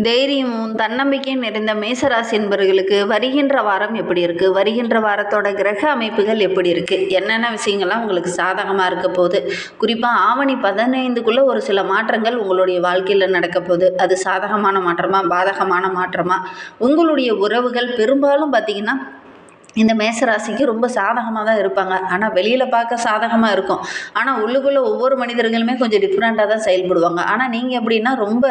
தைரியமும் தன்னம்பிக்கையும் நிறைந்த மேசராசி என்பவர்களுக்கு வருகின்ற வாரம் எப்படி இருக்குது, வருகின்ற வாரத்தோட கிரக அமைப்புகள் எப்படி இருக்குது, என்னென்ன விஷயங்கள்லாம் உங்களுக்கு சாதகமாக இருக்க போகுது, குறிப்பாக ஆவணி 15க்குள்ளே ஒரு சில மாற்றங்கள் உங்களுடைய வாழ்க்கையில் நடக்க போகுது. அது சாதகமான மாற்றமா பாதகமான மாற்றமா, உங்களுடைய உறவுகள் பெரும்பாலும் பார்த்திங்கன்னா இந்த மேசராசிக்கு ரொம்ப சாதகமாக தான் இருப்பாங்க. ஆனால் வெளியில் பார்க்க சாதகமாக இருக்கும், ஆனால் உள்ளுக்குள்ளே ஒவ்வொரு மனிதர்களுமே கொஞ்சம் டிஃப்ரெண்ட்டாக தான் செயல்படுவாங்க. ஆனால் நீங்கள் எப்படின்னா ரொம்ப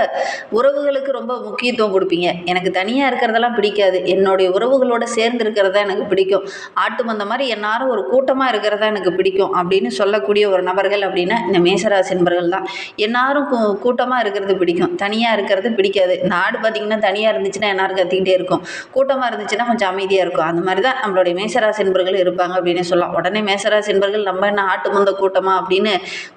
உறவுகளுக்கு ரொம்ப முக்கியத்துவம் கொடுப்பீங்க. எனக்கு தனியாக இருக்கிறதெல்லாம் பிடிக்காது, என்னுடைய உறவுகளோடு சேர்ந்து இருக்கிறதா எனக்கு பிடிக்கும், ஆட்டு மந்த மாதிரி எல்லாரும் ஒரு கூட்டமாக இருக்கிறதா எனக்கு பிடிக்கும் அப்படின்னு சொல்லக்கூடிய ஒரு நபர்கள் அப்படின்னா இந்த மேசராசி நபர்கள் தான். எல்லாரும் கூட்டமாக இருக்கிறது பிடிக்கும், தனியாக இருக்கிறது பிடிக்காது. இந்த ஆடு பார்த்திங்கன்னா தனியாக இருந்துச்சுன்னா எல்லாரும் கத்திக்கிட்டே இருக்கும், கூட்டமாக இருந்துச்சுன்னா கொஞ்சம் அமைதியாக இருக்கும். அந்த மாதிரி தான் நம்மளுடைய மேசராசி என்பர்கள் இருப்பாங்க அப்படின்னு சொல்லலாம். உடனே மேசராசி என்பர்கள் நம்ம என்ன ஆட்டு முந்த கூட்டமா அப்படின்னு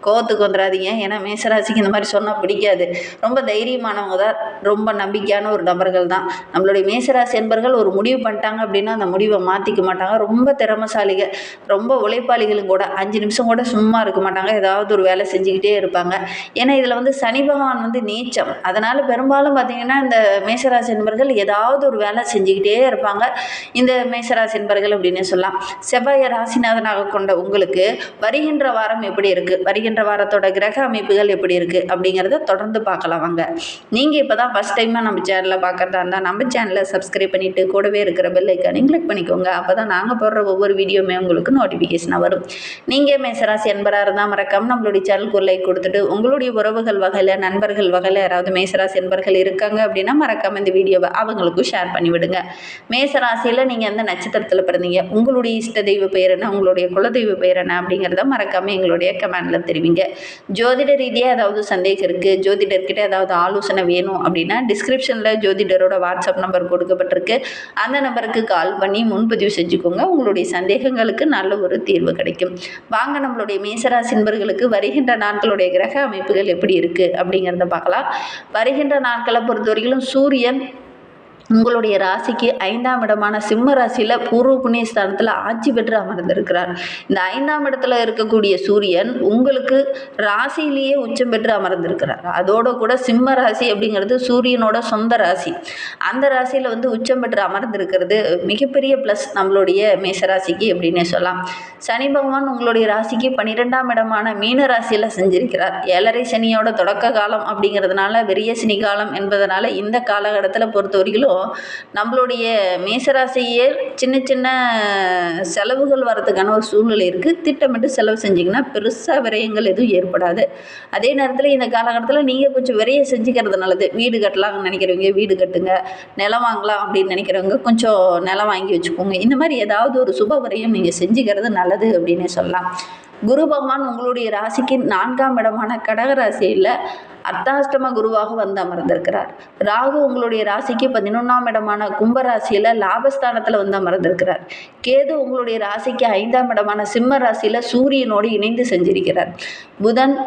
கோவத்துக்கு வந்துடாதீங்க. ஏன்னா மேசராசிக்கு இந்த மாதிரி சொன்னால் பிடிக்காது. ரொம்ப தைரியமானவங்க தான், ரொம்ப நம்பிக்கையான ஒரு நபர்கள் தான். நம்மளுடைய மேசராசி என்பர்கள் ஒரு முடிவு பண்ணிட்டாங்க அப்படின்னா அந்த முடிவை மாற்றிக்க மாட்டாங்க. ரொம்ப திறமசாலிகள், ரொம்ப உழைப்பாளிகளும் கூட. 5 நிமிஷம் கூட சும்மா இருக்க மாட்டாங்க, ஏதாவது ஒரு வேலை செஞ்சுக்கிட்டே இருப்பாங்க. ஏன்னா இதில் சனி பகவான் நீச்சம், அதனால் பெரும்பாலும் பார்த்திங்கன்னா இந்த மேசராசி என்பர்கள் ஏதாவது ஒரு வேலை செஞ்சுக்கிட்டே இருப்பாங்க. இந்த மேசராசி என்பர்கள் அப்படின்னு சொல்லலாம். செவ்வாய் ராசிநாதனாக கொண்ட உங்களுக்கு வருகின்ற வாரம் எப்படி இருக்குது, வருகின்ற வாரத்தோட கிரக அமைப்புகள் எப்படி இருக்குது அப்படிங்கிறத தொடர்ந்து பார்க்கலாம் வாங்க. நீங்கள் இப்போ தான் ஃபஸ்ட் டைமாக நம்ம சேனலில் பார்க்குறதா இருந்தால் நம்ம சேனலை சப்ஸ்கிரைப் பண்ணிவிட்டு கூடவே இருக்கிற பெல் ஐக்கானையும் கிளிக் பண்ணிக்கோங்க. அப்போ தான் நாங்கள் போடுற ஒவ்வொரு வீடியோவுமே உங்களுக்கு நோட்டிஃபிகேஷனாக வரும். நீங்கள் மேசராசி என்பராக இருந்தால் மறக்காம நம்மளுடைய சேனலுக்கு ஒரு லைக் கொடுத்துட்டு உங்களுடைய உறவுகள் வகையில் நண்பர்கள் வகையில் யாராவது மேசராசி என்பர்கள் இருக்காங்க அப்படின்னா மறக்காமல் இந்த வீடியோவை அவங்களுக்கும் ஷேர் பண்ணிவிடுங்க. மேசராசியில் நீங்கள் எந்த நட்சத்திரத்தில் பிறந்தீங்க, உங்களுடைய இஷ்ட தெய்வ பெயர் என்ன, உங்களுடைய குலதெய்வ பெயர் என்ன அப்படிங்கிறத மறக்காமல் எங்களுடைய கமெண்டில் தெரிவிங்க. ஜோதிட ரீதியாக ஏதாவது சந்தேகம் இருக்குது, ஜோதிடர்கிட்ட ஏதாவது ஆலோசனை வேணும் அப்படின்னா டிஸ்கிரிப்ஷனில் ஜோதிடரோட வாட்ஸ்அப் நம்பர் கொடுக்கப்பட்டிருக்கு. அந்த நம்பருக்கு கால் பண்ணி முன்பதிவு செஞ்சுக்கோங்க. உங்களுடைய சந்தேகங்களுக்கு நல்ல ஒரு தீர்வு கிடைக்கும். வாங்க நம்மளுடைய மேசராசி நண்பர்களுக்கு வருகின்ற நாட்களுடைய கிரக அமைப்புகள் எப்படி இருக்குது அப்படிங்கிறத பார்க்கலாம். வருகின்ற நாட்களை பொறுத்தவரையிலும் சூரியன் உங்களுடைய ராசிக்கு 5ஆம் இடமான சிம்ம ராசியில் பூர்வ புண்ணிய ஸ்தானத்தில் ஆட்சி பெற்று அமர்ந்திருக்கிறார். இந்த 5ஆம் இடத்துல இருக்கக்கூடிய சூரியன் உங்களுக்கு ராசியிலேயே உச்சம் பெற்று அமர்ந்திருக்கிறார். அதோட கூட சிம்ம ராசி அப்படிங்கிறது சூரியனோட சொந்த ராசி. அந்த ராசியில் உச்சம் பெற்று அமர்ந்திருக்கிறது மிகப்பெரிய ப்ளஸ் நம்மளுடைய மேசராசிக்கு அப்படின்னே சொல்லலாம். சனி பகவான் உங்களுடைய ராசிக்கு 12ஆம் இடமான மீன ராசியில் செஞ்சிருக்கிறார். 7.5 சனியோட தொடக்க காலம் அப்படிங்கிறதுனால பெரிய சனி காலம் என்பதனால இந்த காலகட்டத்தில் பொறுத்தவரைக்கும் நம்மளுடைய மேசராசியே சின்ன சின்ன செலவுகள் வரதுக்கான ஒரு சூழ்நிலை இருக்குது. திட்டமிட்டு செலவு செஞ்சிங்கன்னா பெருசாக விரயங்கள் எதுவும் ஏற்படாது. அதே நேரத்தில் இந்த காலகட்டத்தில் நீங்கள் கொஞ்சம் விரயம் செஞ்சுக்கிறது நல்லது. வீடு கட்டலாம்னு நினைக்கிறவங்க வீடு கட்டுங்க, நிலம் வாங்கலாம் அப்படின்னு நினைக்கிறவங்க கொஞ்சம் நிலம் வாங்கி வச்சுக்கோங்க. இந்த மாதிரி ஏதாவது ஒரு சுப விரயம் நீங்கள் செஞ்சுக்கிறது நல்லது அப்படின்னு சொல்லலாம். குரு பகவான் உங்களுடைய ராசிக்கு 4ஆம் இடமான கடகராசியில் அர்த்தாஷ்டம குருவாக அமர்ந்திருக்கிறார். ராகு உங்களுடைய ராசிக்கு 11ஆம் இடமான கும்பராசியில் லாபஸ்தானத்தில் அமர்ந்திருக்கிறார். கேது உங்களுடைய ராசிக்கு 5ஆம் இடமான சிம்ம ராசியில் சூரியனோடு இணைந்து செஞ்சிருக்கிறார். புதன்,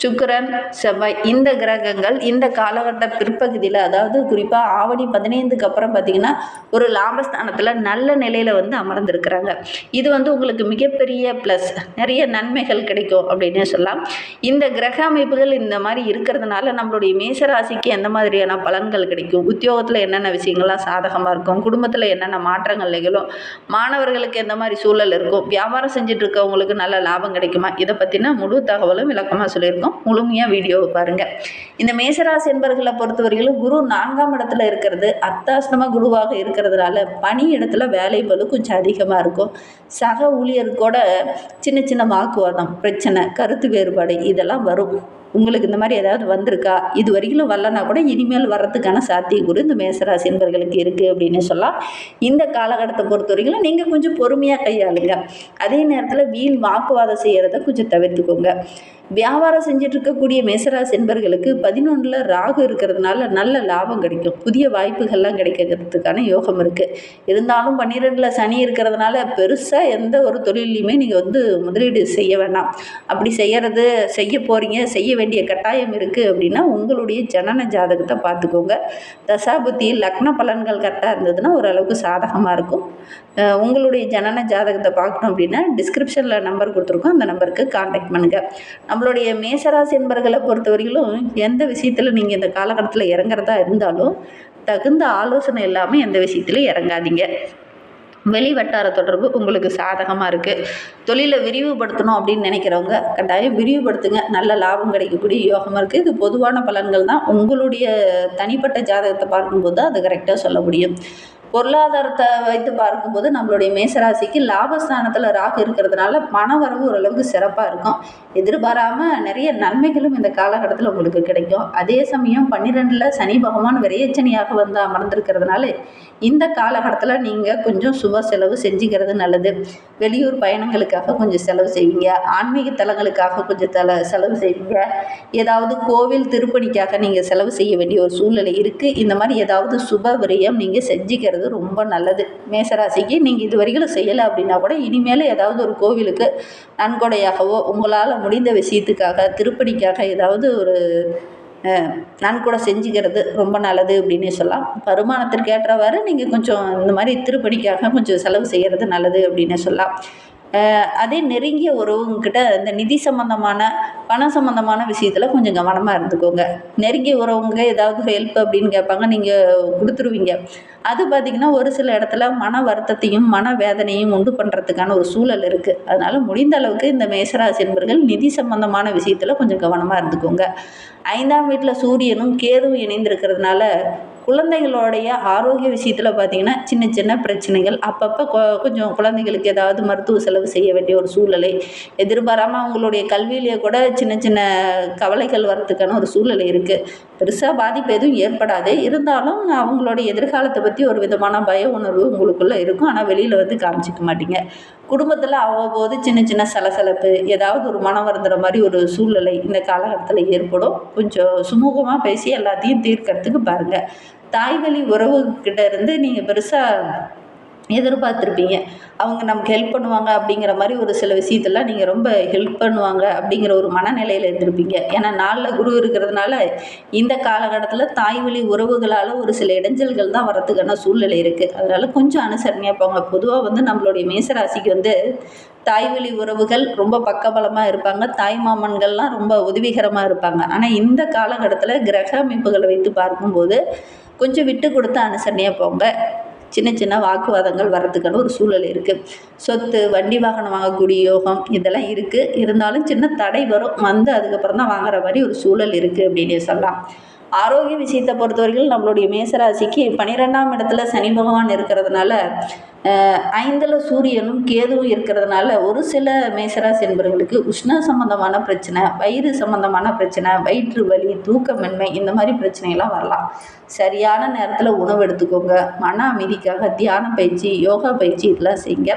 சுக்கிரன், செவ்வாய் இந்த கிரகங்கள் இந்த காலகட்ட பிற்பகுதியில், அதாவது குறிப்பாக ஆவணி 15க்கு அப்புறம் பார்த்திங்கன்னா ஒரு லாபஸ்தானத்தில் நல்ல நிலையில் அமர்ந்திருக்கிறாங்க. இது உங்களுக்கு மிகப்பெரிய ப்ளஸ், நிறைய நன்மைகள் கிடைக்கும் அப்படின்னே சொல்லலாம். இந்த கிரக அமைப்புகள் இந்த மாதிரி இருக்கிறதுனால நம்மளுடைய மேசராசிக்கு எந்த மாதிரியான பலன்கள் கிடைக்கும், உத்தியோகத்தில் என்னென்ன விஷயங்கள்லாம் சாதகமாக இருக்கும், குடும்பத்தில் என்னென்ன மாற்றங்கள் நிகழும், மாணவர்களுக்கு எந்த மாதிரி சூழல் இருக்கும், வியாபாரம் செஞ்சுட்டு இருக்கவங்களுக்கு நல்ல லாபம் கிடைக்குமா, இதை பற்றின முழு தகவலும் விளக்கமாக சொல்லியிருக்கோம். முழுமையாக வீடியோவை பாருங்கள். இந்த மேசராசி என்பர்களை பொறுத்தவரையிலும் குரு 4ஆம் இடத்துல இருக்கிறது அர்த்தாஷ்டம குருவாக இருக்கிறதுனால பணி இடத்துல வேலை பளு கொஞ்சம் அதிகமாக இருக்கும். சக ஊழியர்களோட சின்ன சின்ன வாக்குவாதம், பிரச்சனை, கருத்து வேறுபாடு இதெல்லாம் வரும். உங்களுக்கு இந்த மாதிரி ஏதாவது வந்திருக்கா, இது வரைக்கும் வரலன்னா கூட இனிமேல் வர்றதுக்கான சாத்தியக்கூறு இந்த மேசராசி என்பர்களுக்கு இருக்குது அப்படின்னு சொல்லலாம். இந்த காலகட்டத்தை பொறுத்த வரைக்கும் நீங்கள் கொஞ்சம் பொறுமையாக கையாளுங்க. அதே நேரத்தில் வீண் வாக்குவாதம் செய்கிறத கொஞ்சம் தவிர்த்துக்கோங்க. வியாபாரம் செஞ்சுட்டு இருக்கக்கூடிய மேசராசி என்பர்களுக்கு 11ல் ராகு இருக்கிறதுனால நல்ல லாபம் கிடைக்கும். புதிய வாய்ப்புகள்லாம் கிடைக்கிறதுக்கான யோகம் இருக்குது. இருந்தாலும் 12ல் சனி இருக்கிறதுனால பெருசாக எந்த ஒரு தொழிலையுமே நீங்கள் முதலீடு செய்ய வேண்டாம். அப்படி செய்ய போகிறீங்க, செய்ய வேண்டிய கட்டாயம் இருக்குது அப்படின்னா உங்களுடைய ஜனன ஜாதகத்தை பார்த்துக்கோங்க. தசாபுத்தி லக்ன பலன்கள் கரெக்டாக இருந்ததுன்னா ஓரளவுக்கு சாதகமாக இருக்கும். உங்களுடைய ஜனன ஜாதகத்தை பார்க்கணும் அப்படின்னா டிஸ்கிரிப்ஷனில் நம்பர் கொடுத்துருக்கோம், அந்த நம்பருக்கு கான்டாக்ட் பண்ணுங்கள். நம்மளுடைய மேச மேஷராசி என்பர்களை பொறுத்தவரையிலும் எந்த விஷயத்தில் நீங்கள் இந்த காலகட்டத்தில் இறங்குறதா இருந்தாலும் தகுந்த ஆலோசனை இல்லாமல் எந்த விஷயத்துலையும் இறங்காதீங்க. வெளி வட்டார தொடர்பு உங்களுக்கு சாதகமாக இருக்குது. தொழிலை விரிவுபடுத்தணும் அப்படின்னு நினைக்கிறவங்க கட்டாயம் விரிவுபடுத்துங்க. நல்ல லாபம் கிடைக்கக்கூடிய யோகம் இருக்குது. இது பொதுவான பலன்கள் தான். உங்களுடைய தனிப்பட்ட ஜாதகத்தை பார்க்கும்போது தான் அது கரெக்டாக சொல்ல முடியும். பொருளாதாரத்தை வைத்து பார்க்கும்போது நம்மளுடைய மேசராசிக்கு லாபஸ்தானத்தில் ராகு இருக்கிறதுனால பணவரவு ஓரளவுக்கு சிறப்பாக இருக்கும். எதிர்பாராமல் நிறைய நன்மைகளும் இந்த காலகட்டத்தில் உங்களுக்கு கிடைக்கும். அதே சமயம் 12ல் சனி பகவான் விரையச்சனியாக வந்து அமர்ந்திருக்கிறதுனால இந்த காலகட்டத்தில் நீங்கள் கொஞ்சம் சுப செலவு செஞ்சுக்கிறது நல்லது. வெளியூர் பயணங்களுக்காக கொஞ்சம் செலவு செய்வீங்க. ஆன்மீக தலங்களுக்காக கொஞ்சம் செலவு செய்வீங்க. ஏதாவது கோவில் திருப்பணிக்காக நீங்கள் செலவு செய்ய வேண்டிய ஒரு சூழ்நிலை இருக்குது. இந்த மாதிரி ஏதாவது சுப விரயம் நீங்கள் செஞ்சுக்கிறது ரொம்ப நல்லது. மேசராசிக்கு நீங்கள் இது வரைக்கும் செய்யலை அப்படின்னா கூட இனிமேல் ஏதாவது ஒரு கோவிலுக்கு நன்கொடையாகவோ உங்களால் முடிந்த விஷயத்துக்காக திருப்பணிக்காக ஏதாவது ஒரு நன்கொடை செஞ்சுக்கிறது ரொம்ப நல்லது அப்படின்னே சொல்லலாம். வருமானத்திற்கு ஏற்றவாறு நீங்கள் கொஞ்சம் இந்த மாதிரி திருப்பணிக்காக கொஞ்சம் செலவு செய்கிறது நல்லது அப்படின்னே சொல்லலாம். அதே நெருங்கிய உறவுங்கிட்ட இந்த நிதி சம்மந்தமான பணம் சம்மந்தமான விஷயத்தில் கொஞ்சம் கவனமாக இருந்துக்கோங்க. நெருங்கிய உறவுங்க ஏதாவது ஹெல்ப் அப்படின்னு கேட்பாங்க, நீங்கள் கொடுத்துருவீங்க. அது பார்த்திங்கன்னா ஒரு சில இடத்துல மன வருத்தத்தையும் மன வேதனையும் உண்டு பண்ணுறதுக்கான ஒரு சூழல் இருக்குது. அதனால் முடிந்த அளவுக்கு இந்த மேசராசி என்பர்கள் நிதி சம்பந்தமான விஷயத்தில் கொஞ்சம் கவனமாக இருந்துக்கோங்க. 5ஆம் வீட்டில் சூரியனும் கேதுவும் இணைந்திருக்கிறதுனால குழந்தைகளுடைய ஆரோக்கிய விஷயத்தில் பார்த்திங்கன்னா சின்ன சின்ன பிரச்சனைகள் அப்பப்போ கொஞ்சம் குழந்தைகளுக்கு ஏதாவது மருத்துவ செலவு செய்ய வேண்டிய ஒரு சூழ்நிலை, எதிர்பாராமல் அவங்களுடைய கல்வியிலேயே கூட சின்ன சின்ன கவலைகள் வர்றதுக்கான ஒரு சூழ்நிலை இருக்குது. பெருசாக பாதிப்பு எதுவும் ஏற்படாது. இருந்தாலும் அவங்களுடைய எதிர்காலத்தை பற்றி ஒரு விதமான பய உணர்வு உங்களுக்குள்ளே இருக்கும். ஆனால் வெளியில் வந்து காமிச்சிக்க மாட்டீங்க. குடும்பத்தில் அவ்வப்போது சின்ன சின்ன சலசலப்பு ஏதாவது ஒரு மனம் வருந்துற மாதிரி ஒரு சூழ்நிலை இந்த காலகட்டத்தில் ஏற்படும். கொஞ்சம் சுமூகமாக பேசி எல்லாத்தையும் தீர்க்கறதுக்கு பாருங்கள். தாய்வழி உறவுகிட்ட இருந்து நீங்கள் பெருசாக எதிர்பார்த்துருப்பீங்க. அவங்க நமக்கு ஹெல்ப் பண்ணுவாங்க அப்படிங்கிற மாதிரி ஒரு சில விஷயத்தெல்லாம் நீங்கள் ரொம்ப ஹெல்ப் பண்ணுவாங்க அப்படிங்கிற ஒரு மனநிலையில் இருந்திருப்பீங்க. ஏன்னா 4ல் குரு இருக்கிறதுனால இந்த காலகட்டத்தில் தாய்வழி உறவுகளால் ஒரு சில இடைஞ்சல்கள் தான் வரத்துக்கான சூழ்நிலை இருக்குது. அதனால் கொஞ்சம் அனுசரணையாக போங்க. பொதுவாக வந்து நம்மளுடைய மேசராசிக்கு வந்து தாய்வழி உறவுகள் ரொம்ப பக்கபலமாக இருப்பாங்க. தாய் மாமன்கள்லாம் ரொம்ப உதவிகரமாக இருப்பாங்க. ஆனால் இந்த காலகட்டத்தில் கிரக அமைப்புகளை வைத்து பார்க்கும்போது கொஞ்சம் விட்டு கொடுத்து அனுசரணையாக போங்க. சின்ன சின்ன வாக்குவாதங்கள் வர்றதுக்கான ஒரு சூழல் இருக்குது. சொத்து வண்டி வாகனம் வாங்கக்கூடிய யோகம் இதெல்லாம் இருக்குது. இருந்தாலும் சின்ன தடை வரும். வந்து அதுக்கப்புறம் தான் வாங்குற மாதிரி ஒரு சூழல் இருக்குது அப்படின்னே சொல்லலாம். ஆரோக்கிய விஷயத்தை பொறுத்தவரைக்கும் நம்மளுடைய மேசராசிக்கு 12ஆம் இடத்துல சனி பகவான் இருக்கிறதுனால 5ல் சூரியனும் கேதுவும் இருக்கிறதுனால ஒரு சில மேசராசி என்பவர்களுக்கு உஷ்ண சம்பந்தமான பிரச்சனை, வயிறு சம்பந்தமான பிரச்சனை, வயிற்று வலி, தூக்கமின்மை இந்த மாதிரி பிரச்சனையெல்லாம் வரலாம். சரியான நேரத்தில் உணவு எடுத்துக்கோங்க. மன அமைதிக்காக தியான பயிற்சி, யோகா பயிற்சி இதெல்லாம் செய்யுங்க.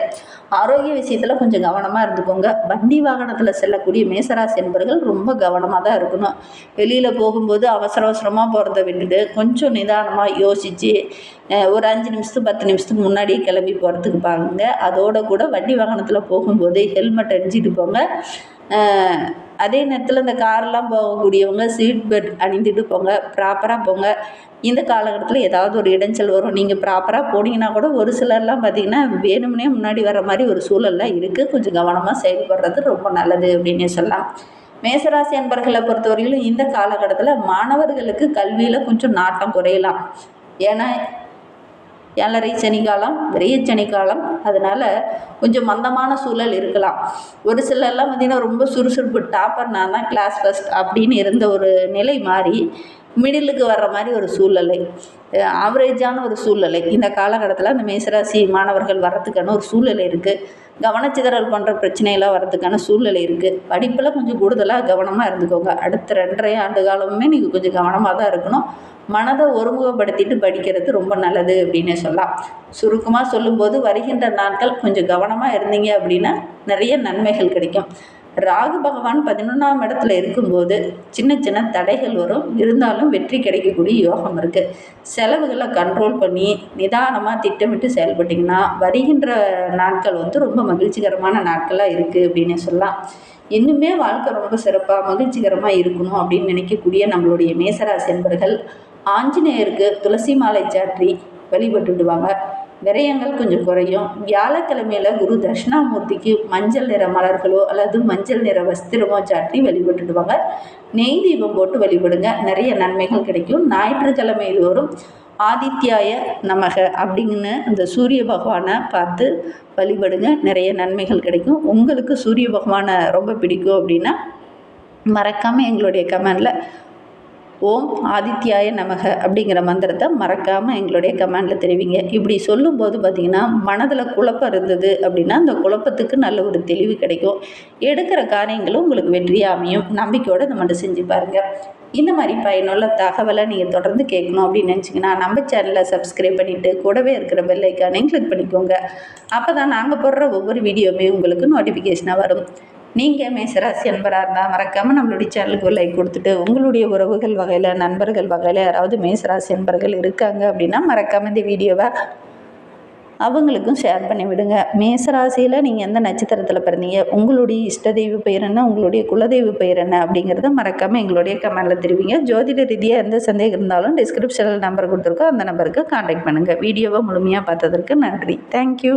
ஆரோக்கிய விஷயத்தில் கொஞ்சம் கவனமாக இருந்துக்கோங்க. வண்டி வாகனத்தில் செல்லக்கூடிய மேசராசி என்பவர்கள் ரொம்ப கவனமாக தான் இருக்கணும். வெளியில் போகும்போது அவசரமாக போகிறத விட்டுட்டு கொஞ்சம் நிதானமாக யோசித்து ஒரு 5 நிமிஷத்துக்கு 10 நிமிஷத்துக்கு முன்னாடியே கிளம்பி போகிறதுக்கு பாருங்க. அதோட கூட வண்டி வாகனத்தில் போகும்போது ஹெல்மெட் அணிஞ்சிட்டு போங்க. அதே நேரத்தில் இந்த கார்லாம் போகக்கூடியவங்க சீட் பெல்ட் அணிந்துட்டு போங்க. ப்ராப்பராக போங்க. இந்த காலகட்டத்தில் ஏதாவது ஒரு இடைஞ்சல் வரும். நீங்கள் ப்ராப்பராக போனீங்கன்னா கூட ஒரு சிலர்லாம் பார்த்திங்கன்னா வேணும்னே முன்னாடி வர மாதிரி ஒரு சூழல்லாம் இருக்குது. கொஞ்சம் கவனமாக செயல்படுறது ரொம்ப நல்லது அப்படின்னே சொல்லலாம். மேசராசி என்பர்களை பொறுத்தவரையிலும் இந்த காலகட்டத்தில் மாணவர்களுக்கு கல்வியில் கொஞ்சம் நாட்டம் குறையலாம். ஏன்னா 7.5 சனி காலம், விரையச்சனி காலம். அதனால் கொஞ்சம் மந்தமான சூழல் இருக்கலாம். ஒரு சிலர்லாம் பார்த்திங்கன்னா ரொம்ப சுறுசுறுப்பு டாப்பர், நான் தான் கிளாஸ் ஃபஸ்ட் அப்படின்னு இருந்த ஒரு நிலை மாறி மிடிலுக்கு வர்ற மாதிரி ஒரு சூழ்நிலை, ஆவரேஜான ஒரு சூழ்நிலை இந்த காலகட்டத்தில் அந்த மேசராசி மாணவர்கள் வர்றதுக்கான ஒரு சூழ்நிலை இருக்குது. கவனச்சிதறல் பண்ணுற பிரச்சனையெல்லாம் வர்றதுக்கான சூழ்நிலை இருக்குது. படிப்பில் கொஞ்சம் கூடுதலாக கவனமாக இருந்துக்கோங்க. அடுத்த 2.5 ஆண்டு காலமுமே நீங்கள் கொஞ்சம் கவனமாக தான் இருக்கணும். மனதை ஒருமுகப்படுத்திட்டு படிக்கிறது ரொம்ப நல்லது அப்படின்னே சொல்லலாம். சுருக்கமாக சொல்லும்போது வருகின்ற நாட்கள் கொஞ்சம் கவனமாக இருந்தீங்க அப்படின்னா நிறைய நன்மைகள் கிடைக்கும். ராகு பகவான் 11ஆம் இடத்துல இருக்கும்போது சின்ன சின்ன தடைகள் வரும். இருந்தாலும் வெற்றி கிடைக்கக்கூடிய யோகம் இருக்குது. செலவுகளை கண்ட்ரோல் பண்ணி நிதானமாக திட்டமிட்டு செயல்பட்டிங்கன்னா வருகின்ற நாட்கள் வந்து ரொம்ப மகிழ்ச்சிகரமான நாட்களாக இருக்குது அப்படின்னு சொல்லலாம். இன்னுமே வாழ்க்கை ரொம்ப சிறப்பாக மகிழ்ச்சிகரமாக இருக்கணும் அப்படின்னு நினைக்கக்கூடிய நம்மளுடைய மேசராசி என்பர்கள் ஆஞ்சநேயருக்கு துளசி மாலை சாற்றி வழிபட்டுடுவாங்க. விரயங்கள் கொஞ்சம் குறையும். வியாழக்கிழமையில் குரு தட்சிணாமூர்த்திக்கு மஞ்சள் நிற மலர்களோ அல்லது மஞ்சள் நிற வஸ்திரமோ சாட்டி வழிபட்டுடுவாங்க. நெய் தீபம் போட்டு வழிபடுங்க, நிறைய நன்மைகள் கிடைக்கும். ஞாயிற்றுக்கிழமை தோறும் ஆதித்யாய நமக அப்படிங்கன்னு அந்த சூரிய பகவானை பார்த்து வழிபடுங்க, நிறைய நன்மைகள் கிடைக்கும். உங்களுக்கு சூரிய பகவானை ரொம்ப பிடிக்கும் அப்படின்னா மறக்காமல் எங்களுடைய கமெண்டில் ஓம் ஆதித்யாய நமக அப்படிங்கிற மந்திரத்தை மறக்காமல் எங்களுடைய கமெண்டில் தெரிவிங்க. இப்படி சொல்லும்போது பார்த்திங்கன்னா மனதில் குழப்பம் இருந்தது அப்படின்னா அந்த குழப்பத்துக்கு நல்ல ஒரு தெளிவு கிடைக்கும். எடுக்கிற காரியங்களும் உங்களுக்கு வெற்றியாக அமையும். நம்பிக்கையோடு இந்த மட்டும் செஞ்சு பாருங்கள். இந்த மாதிரி பயனுள்ள தகவலை நீங்கள் தொடர்ந்து கேட்கணும் அப்படின்னு நினச்சிங்கன்னா நம்ம சேனலை சப்ஸ்கிரைப் பண்ணிவிட்டு கூடவே இருக்கிற பெல் ஐக்கானையும் கிளிக் பண்ணிக்கோங்க. அப்போ தான் நாங்கள் போடுற ஒவ்வொரு வீடியோவுமே உங்களுக்கு நோட்டிஃபிகேஷனாக வரும். நீங்கள் மேசராசி அன்பராக இருந்தால் மறக்காமல் நம்மளுடைய சேனலுக்கு ஒரு லைக் கொடுத்துட்டு உங்களுடைய உறவுகள் வகையில் நண்பர்கள் வகையில் யாராவது மேசராசி அன்பர்கள் இருக்காங்க அப்படின்னா மறக்காமல் இந்த வீடியோவை அவங்களுக்கும் ஷேர் பண்ணி விடுங்க. மேசராசியில் நீங்கள் எந்த நட்சத்திரத்தில் பிறந்தீங்க, உங்களுடைய இஷ்ட தெய்வ பெயர் என்ன, உங்களுடைய குலதெய்வ பெயர் என்ன அப்படிங்கிறத மறக்காமல் எங்களுடைய கமெண்டில் தெரிவிங்க. ஜோதிட ரீதியாக எந்த சந்தேகம் இருந்தாலும் டிஸ்கிரிப்ஷனில் நம்பர் கொடுத்துருக்கோம், அந்த நம்பருக்கு கான்டாக்ட் பண்ணுங்கள். வீடியோவை முழுமையாக பார்த்ததற்கு நன்றி. தேங்க்யூ.